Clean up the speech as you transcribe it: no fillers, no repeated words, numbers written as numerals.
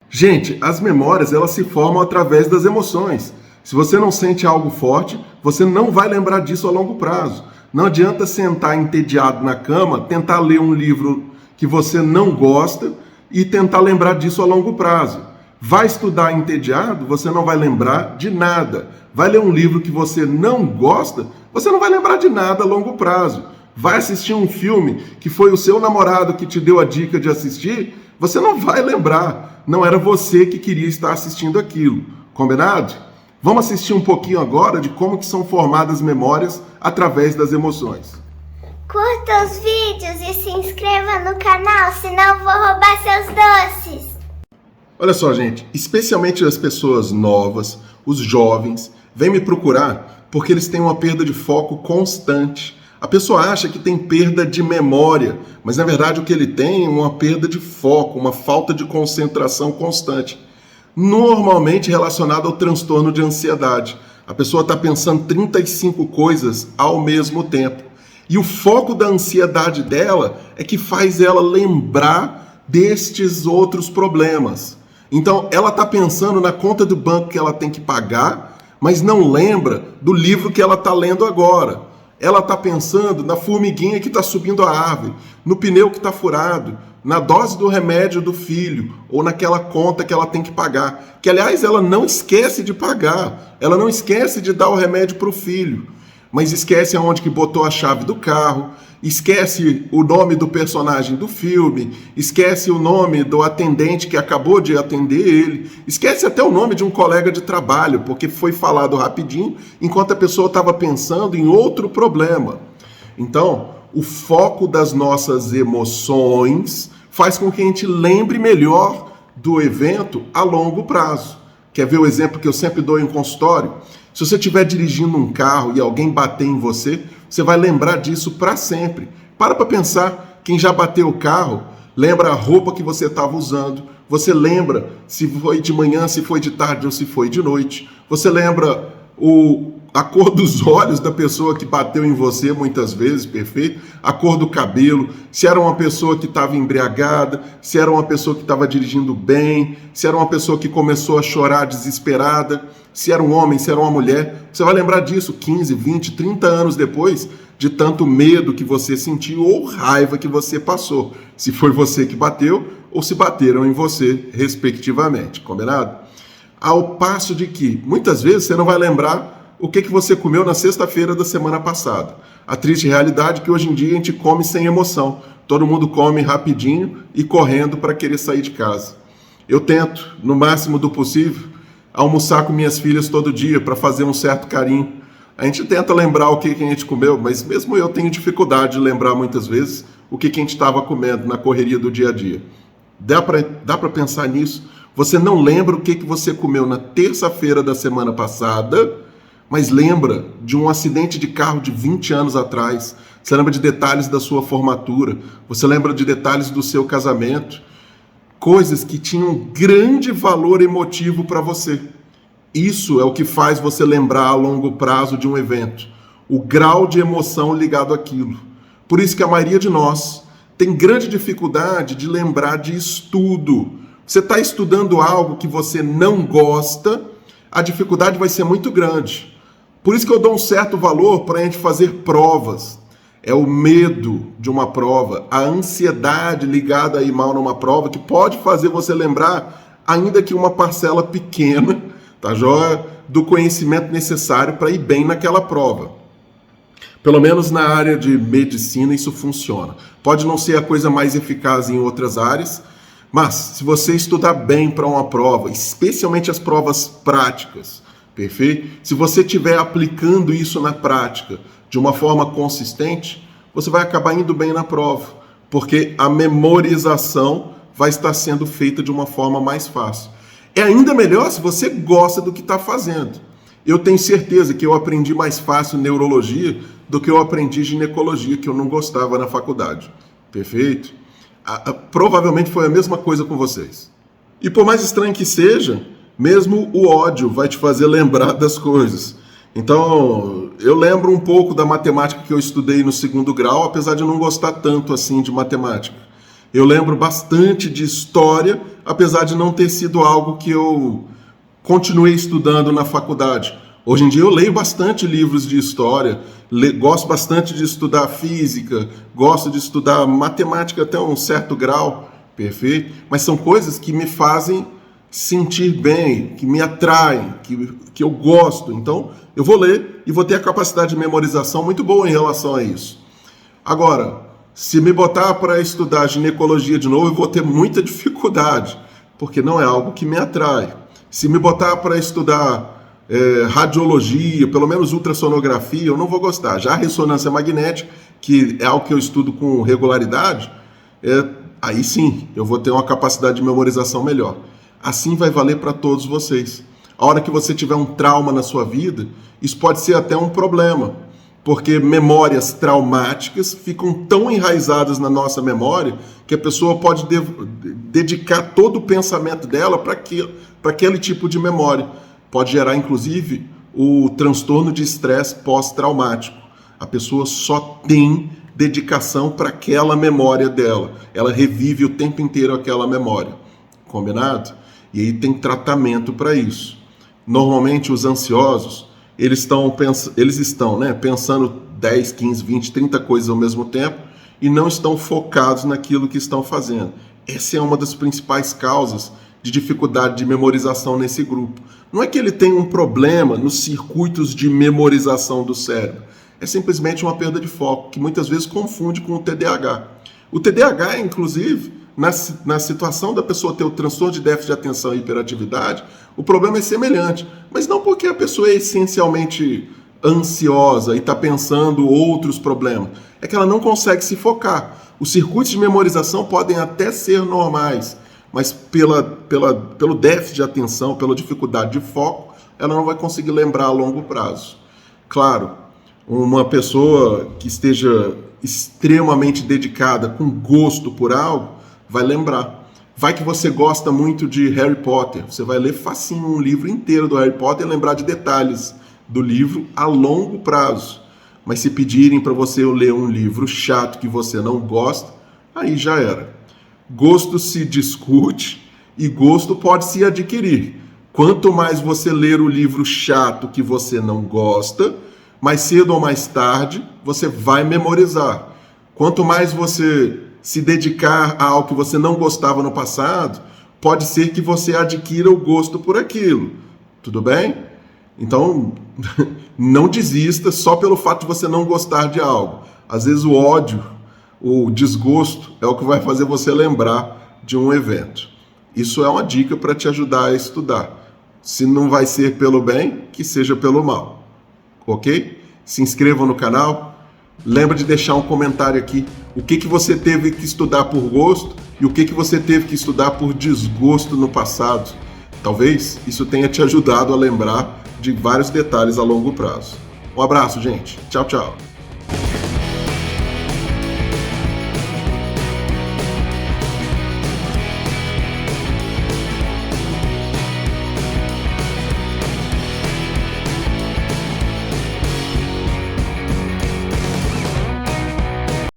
Gente, as memórias elas se formam através das emoções. Se você não sente algo forte, você não vai lembrar disso a longo prazo. Não adianta sentar entediado na cama, tentar ler um livro que você não gosta e tentar lembrar disso a longo prazo. Vai estudar entediado, você não vai lembrar de nada. Vai ler um livro que você não gosta, você não vai lembrar de nada a longo prazo. Vai assistir um filme que foi o seu namorado que te deu a dica de assistir, você não vai lembrar. Não era você que queria estar assistindo aquilo. Combinado? Vamos assistir um pouquinho agora de como que são formadas memórias através das emoções. Curta os vídeos e se inscreva no canal, senão eu vou roubar seus doces. Olha só, gente, especialmente as pessoas novas, os jovens, vêm me procurar porque eles têm uma perda de foco constante. A pessoa acha que tem perda de memória, mas na verdade o que ele tem é uma perda de foco, uma falta de concentração constante. Normalmente relacionado ao transtorno de ansiedade. A pessoa está pensando 35 coisas ao mesmo tempo. E o foco da ansiedade dela é que faz ela lembrar destes outros problemas. Então, ela está pensando na conta do banco que ela tem que pagar, mas não lembra do livro que ela está lendo agora. Ela está pensando na formiguinha que está subindo a árvore, no pneu que está furado, na dose do remédio do filho, ou naquela conta que ela tem que pagar. Que, aliás, ela não esquece de pagar, ela não esquece de dar o remédio para o filho, mas esquece aonde que botou a chave do carro, esquece o nome do personagem do filme, esquece o nome do atendente que acabou de atender ele, esquece até o nome de um colega de trabalho, porque foi falado rapidinho, enquanto a pessoa estava pensando em outro problema. Então, o foco das nossas emoções faz com que a gente lembre melhor do evento a longo prazo. Quer ver o exemplo que eu sempre dou em consultório? Se você estiver dirigindo um carro e alguém bater em você, você vai lembrar disso para sempre. Para pensar, quem já bateu o carro, lembra a roupa que você estava usando, você lembra se foi de manhã, se foi de tarde ou se foi de noite, você lembra a cor dos olhos da pessoa que bateu em você muitas vezes, perfeito? A cor do cabelo, se era uma pessoa que estava embriagada, se era uma pessoa que estava dirigindo bem, se era uma pessoa que começou a chorar desesperada, se era um homem, se era uma mulher. Você vai lembrar disso 15, 20, 30 anos depois de tanto medo que você sentiu ou raiva que você passou. Se foi você que bateu ou se bateram em você, respectivamente. Combinado? Ao passo de que, muitas vezes, você não vai lembrar o que você comeu na sexta-feira da semana passada. A triste realidade é que hoje em dia a gente come sem emoção. Todo mundo come rapidinho e correndo para querer sair de casa. Eu tento, no máximo do possível, almoçar com minhas filhas todo dia para fazer um certo carinho. A gente tenta lembrar o que a gente comeu, mas mesmo eu tenho dificuldade de lembrar muitas vezes o que a gente estava comendo na correria do dia a dia. Dá para pensar nisso? Você não lembra o que você comeu na terça-feira da semana passada, mas lembra de um acidente de carro de 20 anos atrás. Você lembra de detalhes da sua formatura. Você lembra de detalhes do seu casamento. Coisas que tinham grande valor emotivo para você. Isso é o que faz você lembrar a longo prazo de um evento. O grau de emoção ligado àquilo. Por isso que a maioria de nós tem grande dificuldade de lembrar de estudo. Você está estudando algo que você não gosta, a dificuldade vai ser muito grande. Por isso que eu dou um certo valor para a gente fazer provas. É o medo de uma prova, a ansiedade ligada a ir mal numa prova, que pode fazer você lembrar, ainda que uma parcela pequena, tá joia? Do conhecimento necessário para ir bem naquela prova. Pelo menos na área de medicina isso funciona. Pode não ser a coisa mais eficaz em outras áreas, mas se você estudar bem para uma prova, especialmente as provas práticas, perfeito? Se você estiver aplicando isso na prática de uma forma consistente, você vai acabar indo bem na prova, porque a memorização vai estar sendo feita de uma forma mais fácil. É ainda melhor se você gosta do que está fazendo. Eu tenho certeza que eu aprendi mais fácil neurologia do que eu aprendi ginecologia, que eu não gostava na faculdade. Perfeito? Provavelmente foi a mesma coisa com vocês. E por mais estranho que seja, mesmo o ódio vai te fazer lembrar das coisas. Então, eu lembro um pouco da matemática que eu estudei no 2º grau, apesar de não gostar tanto assim de matemática. Eu lembro bastante de história, apesar de não ter sido algo que eu continuei estudando na faculdade. Hoje em dia eu leio bastante livros de história, gosto bastante de estudar física, gosto de estudar matemática até um certo grau, perfeito? Mas são coisas que me fazem sentir bem, que me atraem, que eu gosto. Então eu vou ler e vou ter a capacidade de memorização muito boa em relação a isso. Agora, se me botar para estudar ginecologia de novo, eu vou ter muita dificuldade, porque não é algo que me atrai. Se me botar para estudar radiologia, pelo menos ultrassonografia, eu não vou gostar. Já a ressonância magnética, que é algo que eu estudo com regularidade, aí sim eu vou ter uma capacidade de memorização melhor. Assim vai valer para todos vocês. A hora que você tiver um trauma na sua vida, isso pode ser até um problema, porque memórias traumáticas ficam tão enraizadas na nossa memória que a pessoa pode dedicar todo o pensamento dela para aquele tipo de memória. Pode gerar, inclusive, o transtorno de estresse pós-traumático. A pessoa só tem dedicação para aquela memória dela. Ela revive o tempo inteiro aquela memória. Combinado? E aí tem tratamento para isso. Normalmente, os ansiosos, eles estão pensando 10, 15, 20, 30 coisas ao mesmo tempo e não estão focados naquilo que estão fazendo. Essa é uma das principais causas de dificuldade de memorização nesse grupo. Não é que ele tem um problema nos circuitos de memorização do cérebro. É simplesmente uma perda de foco, que muitas vezes confunde com o TDAH. O TDAH, inclusive, na situação da pessoa ter o transtorno de déficit de atenção e hiperatividade, o problema é semelhante. Mas não porque a pessoa é essencialmente ansiosa e está pensando outros problemas. É que ela não consegue se focar. Os circuitos de memorização podem até ser normais, mas pelo déficit de atenção, pela dificuldade de foco, ela não vai conseguir lembrar a longo prazo. Claro, uma pessoa que esteja extremamente dedicada, com gosto por algo, vai lembrar. Vai que você gosta muito de Harry Potter, você vai ler facinho um livro inteiro do Harry Potter e lembrar de detalhes do livro a longo prazo. Mas se pedirem para você ler um livro chato que você não gosta, aí já era. Gosto se discute e gosto pode se adquirir. Quanto mais você ler o livro chato que você não gosta, mais cedo ou mais tarde você vai memorizar. Quanto mais você se dedicar a algo que você não gostava no passado, pode ser que você adquira o gosto por aquilo. Tudo bem? Então, não desista só pelo fato de você não gostar de algo. Às vezes o ódio, o desgosto é o que vai fazer você lembrar de um evento. Isso é uma dica para te ajudar a estudar. Se não vai ser pelo bem, que seja pelo mal. Ok? Se inscreva no canal. Lembra de deixar um comentário aqui. O que você teve que estudar por gosto e o que você teve que estudar por desgosto no passado. Talvez isso tenha te ajudado a lembrar de vários detalhes a longo prazo. Um abraço, gente. Tchau, tchau.